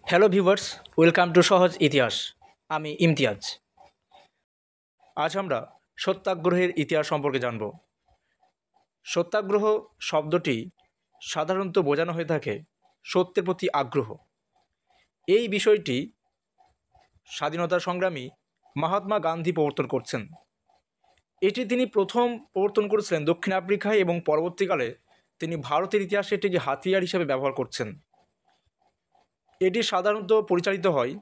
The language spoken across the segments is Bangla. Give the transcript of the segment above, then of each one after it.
হ্যালো ভিউয়ার্স, ওয়েলকাম টু সহজ ইতিহাস। আমি ইমতিয়াজ। আজ আমরা সত্যাগ্রহের ইতিহাস সম্পর্কে জানব। সত্যাগ্রহ শব্দটি সাধারণত বোঝানো হয়ে থাকে সত্যের প্রতি আগ্রহ। এই বিষয়টি স্বাধীনতা সংগ্রামী মহাত্মা গান্ধী প্রবর্তন করছেন। এটি তিনি প্রথম প্রবর্তন করেছিলেন দক্ষিণ আফ্রিকায় এবং পরবর্তীকালে তিনি ভারতের ইতিহাসে এটিকে হাতিয়ার হিসেবে ব্যবহার করছেন। এটি সাধারণত পরিচালিত হয়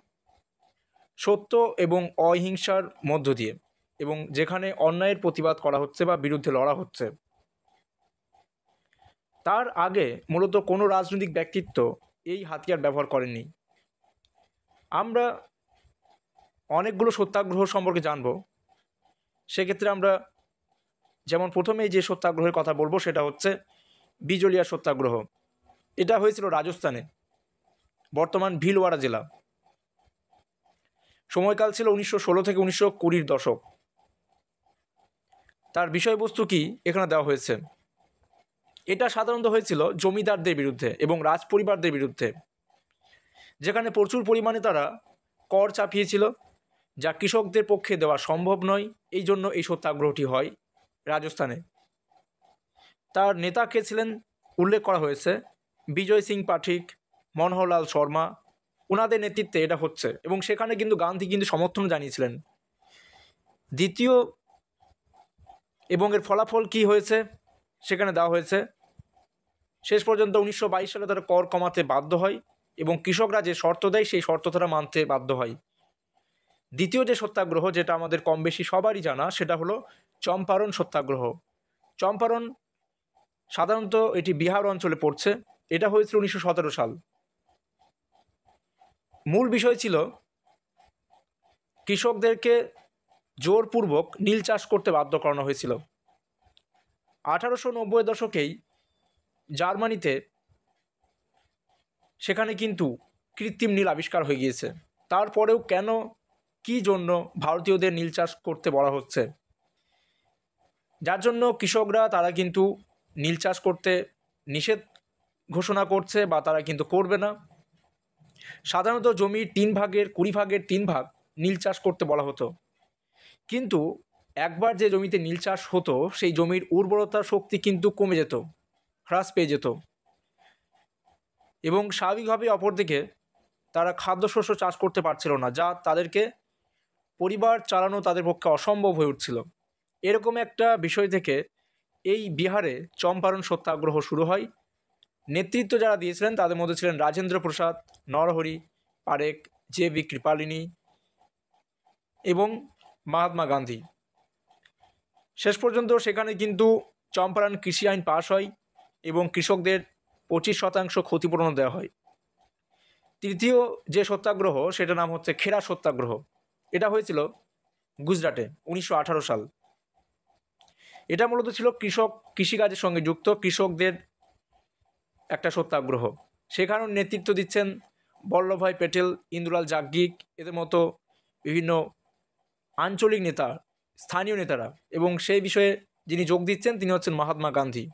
সত্য এবং অহিংসার মধ্য দিয়ে, এবং যেখানে অন্যায়ের প্রতিবাদ করা হচ্ছে বা বিরুদ্ধে লড়া হচ্ছে। তার আগে মূলত কোনো রাজনৈতিক ব্যক্তিত্ব এই হাতিয়ার ব্যবহার করেননি। আমরা অনেকগুলো সত্যাগ্রহ সম্পর্কে জানব। সেক্ষেত্রে আমরা যেমন প্রথমেই যে সত্যাগ্রহের কথা বলবো সেটা হচ্ছে বিজলিয়া সত্যাগ্রহ। এটা হয়েছিল রাজস্থানে, বর্তমান ভিলওয়ারা জেলা। সময়কাল ছিল 1916 থেকে 1920 দশক। তার বিষয়বস্তু কি এখানে দেওয়া হয়েছে। এটা সাধারণত হয়েছিল জমিদারদের বিরুদ্ধে এবং রাজপরিবারদের বিরুদ্ধে, যেখানে প্রচুর পরিমাণে তারা কর চাপিয়েছিল, যা কৃষকদের পক্ষে দেওয়া সম্ভব নয়। এই জন্য এই সত্যাগ্রহটি হয় রাজস্থানে। তার নেতা কে ছিলেন উল্লেখ করা হয়েছে বিজয় সিং পাঠিক, মনোহরলাল শর্মা। ওনাদের নেতৃত্বে এটা হচ্ছে, এবং সেখানে কিন্তু গান্ধী কিন্তু সমর্থন জানিয়েছিলেন। দ্বিতীয় এবং এর ফলাফল কি হয়েছে সেখানে দেওয়া হয়েছে। শেষ পর্যন্ত 1922 সালে তারা কর কমাতে বাধ্য হয় এবং কৃষকরা যে শর্ত দেয় সেই শর্ত তারা মানতে বাধ্য হয়। দ্বিতীয় যে সত্যাগ্রহ, যেটা আমাদের কম বেশি সবারই জানা, সেটা হলো চম্পারণ সত্যাগ্রহ। চম্পারণ সাধারণত এটি বিহার অঞ্চলে পড়ছে। এটা হয়েছিল 1917 সাল। মূল বিষয় ছিল কৃষকদেরকে জোরপূর্বক নীল চাষ করতে বাধ্য করানো হয়েছিল। 1890 দশকেই জার্মানিতে সেখানে কিন্তু কৃত্রিম নীল আবিষ্কার হয়ে গিয়েছে। তারপরেও কেন, কী জন্য ভারতীয়দের নীল চাষ করতে বলা হচ্ছে, যার জন্য কৃষকরা তারা কিন্তু নীল চাষ করতে নিষেধ ঘোষণা করছে বা তারা কিন্তু করবে না। সাধারণত জমির 3 ভাগের 20 ভাগের 3 ভাগ নীল চাষ করতে বলা হতো। কিন্তু একবার যে জমিতে নীল চাষ হতো সেই জমির উর্বরতা শক্তি কিন্তু কমে যেত, হ্রাস পেয়ে যেত, এবং স্বাভাবিকভাবে অপরদিকে তারা খাদ্যশস্য চাষ করতে পারছিল না, যা তাদেরকে পরিবার চালানো তাদের পক্ষে অসম্ভব হয়ে উঠছিল। এরকম একটা বিষয় থেকে এই বিহারে চম্পারণ সত্যাগ্রহ শুরু হয়। নেতৃত্ব যারা দিয়েছিলেন তাদের মধ্যে ছিলেন রাজেন্দ্র প্রসাদ, নরহরি পারেখ, জে.বি. কৃপালিনী এবং মহাত্মা গান্ধী। শেষ পর্যন্ত সেখানে কিন্তু চম্পারণ কৃষি আইন পাশ হয় এবং কৃষকদের 25% ক্ষতিপূরণ দেওয়া হয়। তৃতীয় যে সত্যাগ্রহ সেটার নাম হচ্ছে খেরা সত্যাগ্রহ। এটা হয়েছিল গুজরাটে 1918 সাল। এটা মূলত ছিল কৃষিকাজের সঙ্গে যুক্ত কৃষকদের একটা সত্যাগ্রহ। সেখানেও নেতৃত্ব দিচ্ছেন বল্লভভাই প্যাটেল, ইন্দুলাল যাজ্ঞিক, এদের মতো বিভিন্ন আঞ্চলিক নেতা, স্থানীয় নেতারা, এবং সেই বিষয়ে যিনি যোগ দিচ্ছেন তিনি হচ্ছেন মহাত্মা গান্ধী।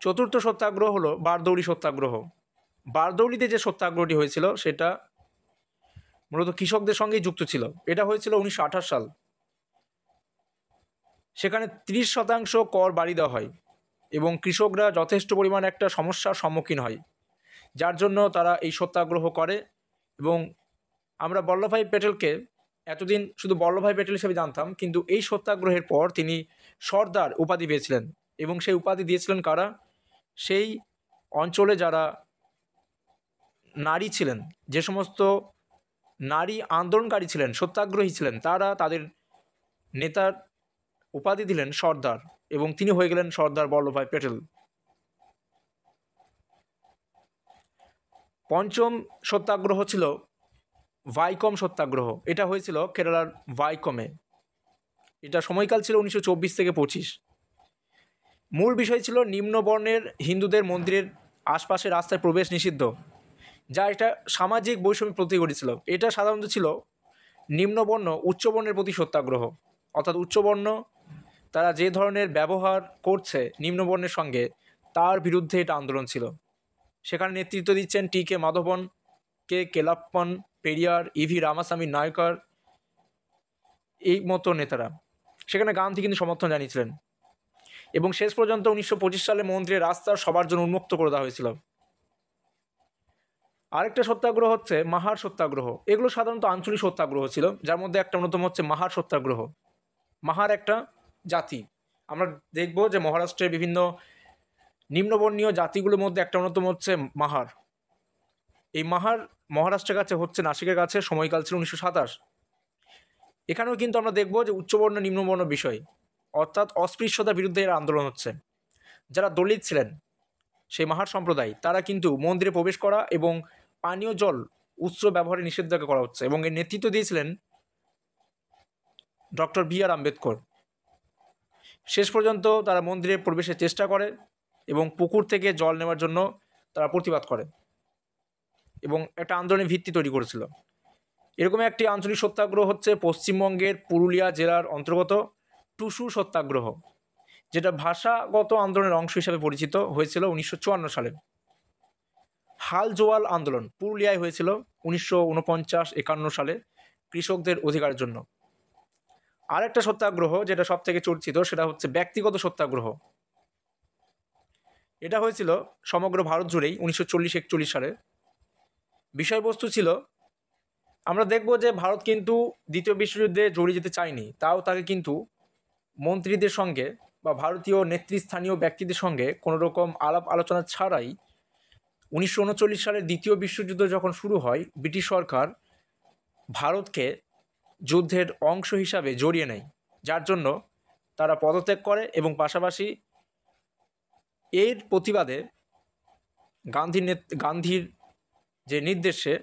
চতুর্থ সত্যাগ্রহ হলো বারদৌলি সত্যাগ্রহ। বারদৌলিতে যে সত্যাগ্রহটি হয়েছিল সেটা মূলত কৃষকদের সঙ্গেই যুক্ত ছিল। এটা হয়েছিল 1928 সাল। সেখানে 30% কর বাড়িয়ে দেওয়া হয় এবং কৃষকরা যথেষ্ট পরিমাণ একটা সমস্যার সম্মুখীন হয়, যার জন্য তারা এই সত্যাগ্রহ করে। এবং আমরা বল্লভভাই প্যাটেলকে এতদিন শুধু বল্লভভাই প্যাটেল হিসেবে জানতাম, কিন্তু এই সত্যাগ্রহের পর তিনি সর্দার উপাধি পেয়েছিলেন, এবং সেই উপাধি দিয়েছিলেন কারা? সেই অঞ্চলে যারা নারী ছিলেন, যে সমস্ত নারী আন্দোলনকারী ছিলেন, সত্যাগ্রহী ছিলেন, তারা তাদের নেতার উপাধি দিলেন সর্দার, এবং তিনি হয়ে গেলেন সর্দার বল্লভভাই প্যাটেল। পঞ্চম সত্যাগ্রহ ছিল ভাইকম সত্যাগ্রহ। এটা হয়েছিল কেরালার ভাইকমে। এটা সময়কাল ছিল 1924 থেকে 25। মূল বিষয় ছিল নিম্নবর্ণের হিন্দুদের মন্দিরের আশপাশে রাস্তায় প্রবেশ নিষিদ্ধ, যা এটা সামাজিক বৈষম্য প্রতি ঘটেছিল। এটা সাধারণত ছিল নিম্নবর্ণ উচ্চবর্ণের প্রতি সত্যাগ্রহ, অর্থাৎ উচ্চবর্ণ তারা যে ধরনের ব্যবহার করছে নিম্নবর্ণের সঙ্গে তার বিরুদ্ধে এটা আন্দোলন ছিল। সেখানে নেতৃত্ব দিচ্ছেন টি.কে. মাধবন, কে. কেলাপ্পন পেরিয়ার, ইভি রামাস্বামী নায়কার, এই মতো নেতারা। সেখানে গান্ধী কিন্তু সমর্থন জানিয়েছিলেন এবং শেষ পর্যন্ত 1925 সালে মন্দিরের রাস্তা সবার জন্য উন্মুক্ত করে দেওয়া হয়েছিল। আরেকটা সত্যাগ্রহ হচ্ছে মাহার সত্যাগ্রহ। এগুলো সাধারণত আঞ্চলিক সত্যাগ্রহ ছিল, যার মধ্যে একটা অন্যতম হচ্ছে মাহার সত্যাগ্রহ। মাহার একটা জাতি। আমরা দেখব যে মহারাষ্ট্রের বিভিন্ন নিম্নবর্ণীয় জাতিগুলোর মধ্যে একটা অন্যতম হচ্ছে মাহার। এই মাহার মহারাষ্ট্রের কাছে হচ্ছে নাসিকের কাছে, সময়কাল ছিল 1927। এখানেও কিন্তু আমরা দেখব যে উচ্চবর্ণ নিম্নবর্ণ বিষয়, অর্থাৎ অস্পৃশ্যতার বিরুদ্ধে এর আন্দোলন হচ্ছে। যারা দলিত ছিলেন সেই মাহার সম্প্রদায়, তারা কিন্তু মন্দিরে প্রবেশ করা এবং পানীয় জল উৎস ব্যবহারে নিষেধাজ্ঞা করা হচ্ছে, এবং এর নেতৃত্ব দিয়েছিলেন ডক্টর বি আর আম্বেদকর। শেষ পর্যন্ত তারা মন্দিরে প্রবেশের চেষ্টা করে এবং পুকুর থেকে জল নেওয়ার জন্য তারা প্রতিবাদ করে এবং একটা আন্দোলনের ভিত্তি তৈরি করেছিল। এরকম একটি আঞ্চলিক সত্যাগ্রহ হচ্ছে পশ্চিমবঙ্গের পুরুলিয়া জেলার অন্তর্গত টুসু সত্যাগ্রহ, যেটা ভাষাগত আন্দোলনের অংশ হিসাবে পরিচিত হয়েছিল 1954 সালে। হাল জোয়াল আন্দোলন পুরুলিয়ায় হয়েছিল 1949-51 সালে কৃষকদের অধিকারের জন্য। আরেকটা সত্যাগ্রহ যেটা সব থেকে চর্চিত, সেটা হচ্ছে ব্যক্তিগত সত্যাগ্রহ। এটা হয়েছিল সমগ্র ভারত জুড়েই 1940-41 সালে। বিষয়বস্তু ছিল, আমরা দেখব যে ভারত কিন্তু দ্বিতীয় বিশ্বযুদ্ধে জড়িয়ে যেতে চায়নি, তাও তাকে কিন্তু মন্ত্রীদের সঙ্গে বা ভারতীয় নেতৃস্থানীয় ব্যক্তিদের সঙ্গে কোনো রকম আলাপ আলোচনা ছাড়াই 1939 সালের দ্বিতীয় বিশ্বযুদ্ধ যখন শুরু হয়, ব্রিটিশ সরকার ভারতকে যুদ্ধের অংশ হিসাবে জড়িয়ে নেয়, যার জন্য তারা পদত্যাগ করে এবং পাশাপাশি এর প্রতিবাদে গান্ধীর যে নির্দেশে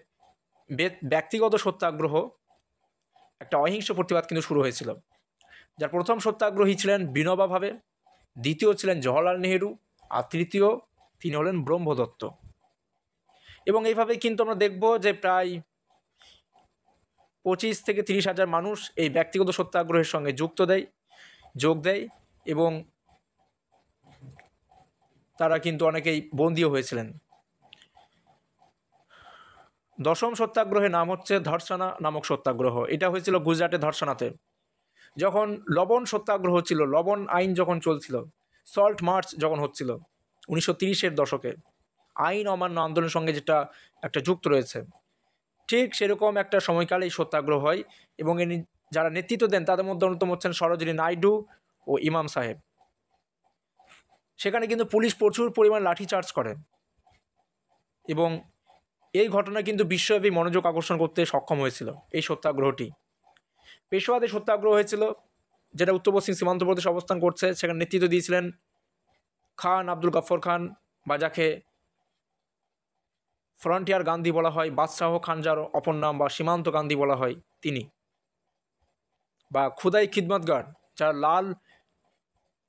ব্যক্তিগত সত্যাগ্রহ, একটা অহিংস প্রতিবাদ কিন্তু শুরু হয়েছিল। যার প্রথম সত্যাগ্রহী ছিলেন বিনোবা ভাবে, দ্বিতীয় ছিলেন জওহরলাল নেহেরু, আর তৃতীয় তিনি হলেন ব্রহ্মদত্ত। এবং এইভাবে কিন্তু আমরা দেখব যে প্রায় 25 থেকে 30 হাজার মানুষ এই ব্যক্তিগত সত্যাগ্রহের সঙ্গে যোগ দেয় এবং তারা কিন্তু অনেকেই বন্দীও হয়েছিলেন। দশম সত্যাগ্রহের নাম হচ্ছে ধর্ষণা নামক সত্যাগ্রহ। এটা হয়েছিল গুজরাটের ধর্ষণাতে, যখন লবণ সত্যাগ্রহ ছিল, লবণ আইন যখন চলছিল, সল্ট মার্চ যখন হচ্ছিল 1930-এর দশকে, আইন অমান্য আন্দোলনের সঙ্গে যেটা একটা যুক্ত রয়েছে, ঠিক সেরকম একটা সময়কালে এই সত্যাগ্রহ হয়। এবং যারা নেতৃত্ব দেন তাদের মধ্যে অন্যতম হচ্ছেন সরোজিনী নাইডু ও ইমাম সাহেব। সেখানে কিন্তু পুলিশ প্রচুর পরিমাণ লাঠিচার্জ করে এবং এই ঘটনা কিন্তু বিশ্বব্যাপী মনোযোগ আকর্ষণ করতে সক্ষম হয়েছিল এই সত্যাগ্রহটি। পেশোয়াতে সত্যাগ্রহ হয়েছিল, যেটা উত্তর পশ্চিম সীমান্ত প্রদেশে অবস্থান করছে। সেখানে নেতৃত্ব দিয়েছিলেন খান আব্দুল গফর খান, বা যাকে ফ্রন্টিয়ার গান্ধী বলা হয়, বাদশাহ খান যার অপর নাম, বা সীমান্ত গান্ধী বলা হয় তিনি, বা খুদাই খিদমতগার, যার লাল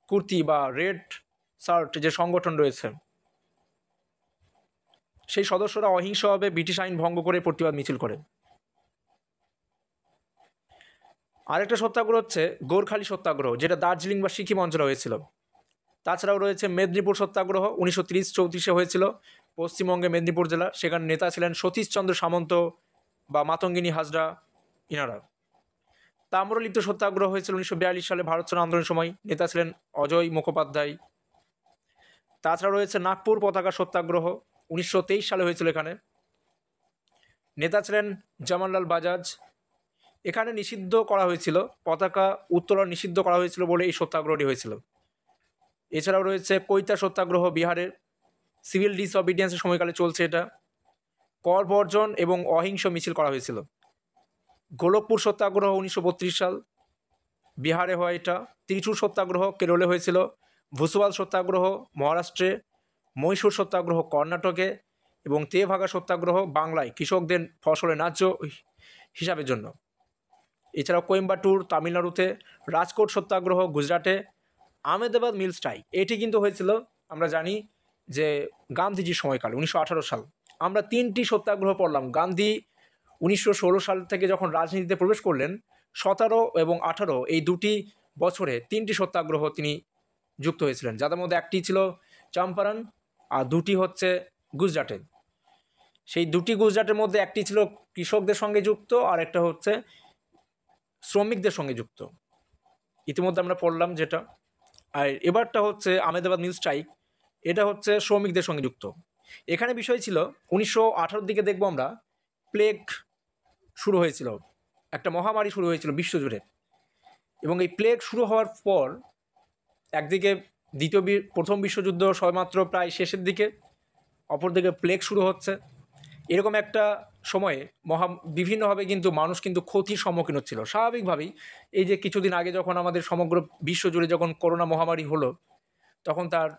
কুর্তি বা রেড শার্ট যে সংগঠন রয়েছে, সেই সদস্যরা অহিংসভাবে ব্রিটিশ আইন ভঙ্গ করে প্রতিবাদ মিছিল করে। আরেকটা সত্যাগ্রহ হচ্ছে গোর্খালি সত্যাগ্রহ, যেটা দার্জিলিং বা সিকিম অঞ্চলে হয়েছিল। তাছাড়াও রয়েছে মেদিনীপুর সত্যাগ্রহ, 1930-34 হয়েছিল পশ্চিমবঙ্গে মেদিনীপুর জেলা। সেখানে নেতা ছিলেন সতীশচন্দ্র সামন্ত বা মাতঙ্গিনী হাজরা ইনারা। তাম্রলিপ্ত সত্যাগ্রহ হয়েছিল 1942 সালে ভারত ছাড়ো আন্দোলনের সময়, নেতা ছিলেন অজয় মুখোপাধ্যায়। তাছাড়া রয়েছে নাগপুর পতাকা সত্যাগ্রহ, 1923 সালে হয়েছিল। এখানে নেতা ছিলেন জামানলাল বাজাজ। এখানে নিষিদ্ধ করা হয়েছিল, পতাকা উত্তোলন নিষিদ্ধ করা হয়েছিল বলে এই সত্যাগ্রহটি হয়েছিল। এছাড়াও রয়েছে কৈতা সত্যাগ্রহ, বিহারের সিভিল ডিসঅবিডিয়েন্সের সময়কালে চলছে। এটা কর বর্জন এবং অহিংস মিছিল করা হয়েছিল। গোলকপুর সত্যাগ্রহ 1932 সাল, বিহারে হয় এটা। ত্রিচুর সত্যাগ্রহ কেরলে হয়েছিল। ভুসওয়াল সত্যাগ্রহ মহারাষ্ট্রে, মহীশূর সত্যাগ্রহ কর্ণাটকে এবং তেভাগা সত্যাগ্রহ বাংলায় কৃষকদের ফসলের ন্যায্য হিসাবের জন্য। এছাড়াও কোয়েম্বাটুর তামিলনাড়ুতে, রাজকোট সত্যাগ্রহ গুজরাটে, আহমেদাবাদ মিল স্ট্রাইক এটি কিন্তু হয়েছিল আমরা জানি যে গান্ধীজির সময়কালে 1918 সাল। আমরা 3টি সত্যাগ্রহ পড়লাম। গান্ধী 1916 সাল থেকে যখন রাজনীতিতে প্রবেশ করলেন, 17 এবং 18 এই দুটি বছরে 3টি সত্যাগ্রহ তিনি যুক্ত হয়েছিলেন, যাদের মধ্যে একটি ছিল চম্পারণ আর দুটি হচ্ছে গুজরাটে। সেই দুটি গুজরাটের মধ্যে একটি ছিল কৃষকদের সঙ্গে যুক্ত, আর একটা হচ্ছে শ্রমিকদের সঙ্গে যুক্ত। ইতিমধ্যে আমরা পড়লাম যেটা। আর এবারটা হচ্ছে আহমেদাবাদ মিল স্ট্রাইক, এটা হচ্ছে শ্রমিকদের সঙ্গে যুক্ত। এখানে বিষয় ছিল 1918 দিকে দেখব আমরা প্লেগ শুরু হয়েছিল, একটা মহামারী শুরু হয়েছিল বিশ্বজুড়ে। এবং এই প্লেগ শুরু হওয়ার পর একদিকে প্রথম বিশ্বযুদ্ধ সবেমাত্র প্রায় শেষের দিকে, অপরদিকে প্লেগ শুরু হচ্ছে। এরকম একটা সময়ে বিভিন্নভাবে কিন্তু মানুষ কিন্তু ক্ষতির সম্মুখীন হচ্ছিল স্বাভাবিকভাবেই। এই যে কিছুদিন আগে যখন আমাদের সমগ্র বিশ্বজুড়ে যখন করোনা মহামারী হলো, তখন তার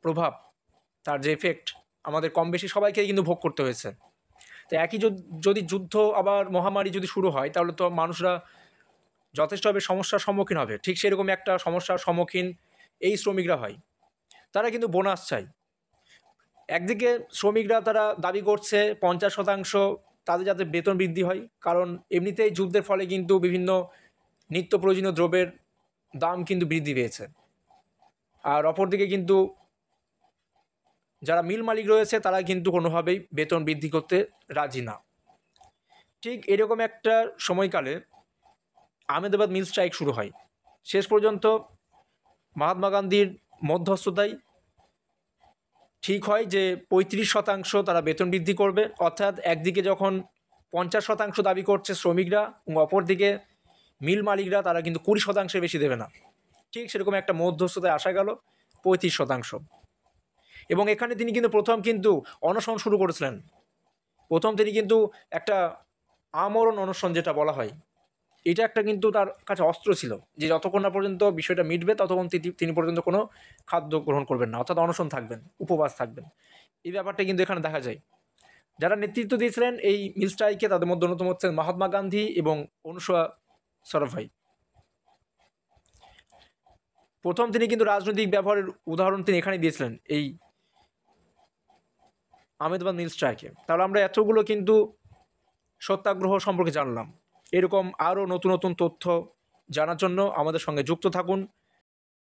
প্রভাব, তার যে এফেক্ট আমাদের কম বেশি সবাইকেই কিন্তু ভোগ করতে হয়েছে। তো একই যদি যুদ্ধ আবার মহামারী যদি শুরু হয়, তাহলে তো মানুষরা যথেষ্টভাবে সমস্যার সম্মুখীন হবে। ঠিক সেরকম একটা সমস্যার সম্মুখীন এই শ্রমিকরা হয়। তারা কিন্তু বোনাস চায়। একদিকে শ্রমিকরা তারা দাবি করছে 50% তাদের যাতে বেতন বৃদ্ধি হয়, কারণ এমনিতেই যুদ্ধের ফলে কিন্তু বিভিন্ন নিত্য প্রয়োজনীয় দ্রব্যের দাম কিন্তু বৃদ্ধি পেয়েছে। আর অপরদিকে কিন্তু যারা মিল মালিক রয়েছে তারা কিন্তু কোনোভাবেই বেতন বৃদ্ধি করতে রাজি না। ঠিক এরকম একটা সময়কালে আহমেদাবাদ মিল স্ট্রাইক শুরু হয়। শেষ পর্যন্ত মহাত্মা গান্ধীর মধ্যস্থতায় ঠিক হয় যে 35% তারা বেতন বৃদ্ধি করবে। অর্থাৎ একদিকে যখন 50% দাবি করছে শ্রমিকরা, এবং অপরদিকে মিল মালিকরা তারা কিন্তু 20% বেশি দেবে না। ঠিক সেরকম একটা মধ্যস্থতায় আসা গেল 35%। এবং এখানে তিনি কিন্তু প্রথম কিন্তু অনশন শুরু করেছিলেন। প্রথম তিনি কিন্তু একটা আমরণ অনশন যেটা বলা হয়, এটা একটা কিন্তু তার কাছে অস্ত্র ছিল, যে যতক্ষণ না পর্যন্ত বিষয়টা মিটবে ততক্ষণ তিনি পর্যন্ত কোনো খাদ্য গ্রহণ করবেন না, অর্থাৎ অনশন থাকবেন, উপবাস থাকবেন। এই ব্যাপারটা কিন্তু এখানে দেখা যায়। যারা নেতৃত্ব দিয়েছিলেন এই মিল স্ট্রাইকে, তাদের মধ্যে অন্যতম হচ্ছেন মহাত্মা গান্ধী এবং অনুসূয়া সরভাই। প্রথম তিনি কিন্তু রাজনৈতিক ব্যবহারের উদাহরণ তিনি এখানে দিয়েছিলেন এই আহমেদাবাদ মিল স্ট্রাইকে। তাহলে আমরা এতগুলো কিন্তু সত্যাগ্রহ সম্পর্কে জানলাম। এরকম আরও নতুন নতুন তথ্য জানার জন্য আমাদের সঙ্গে যুক্ত থাকুন।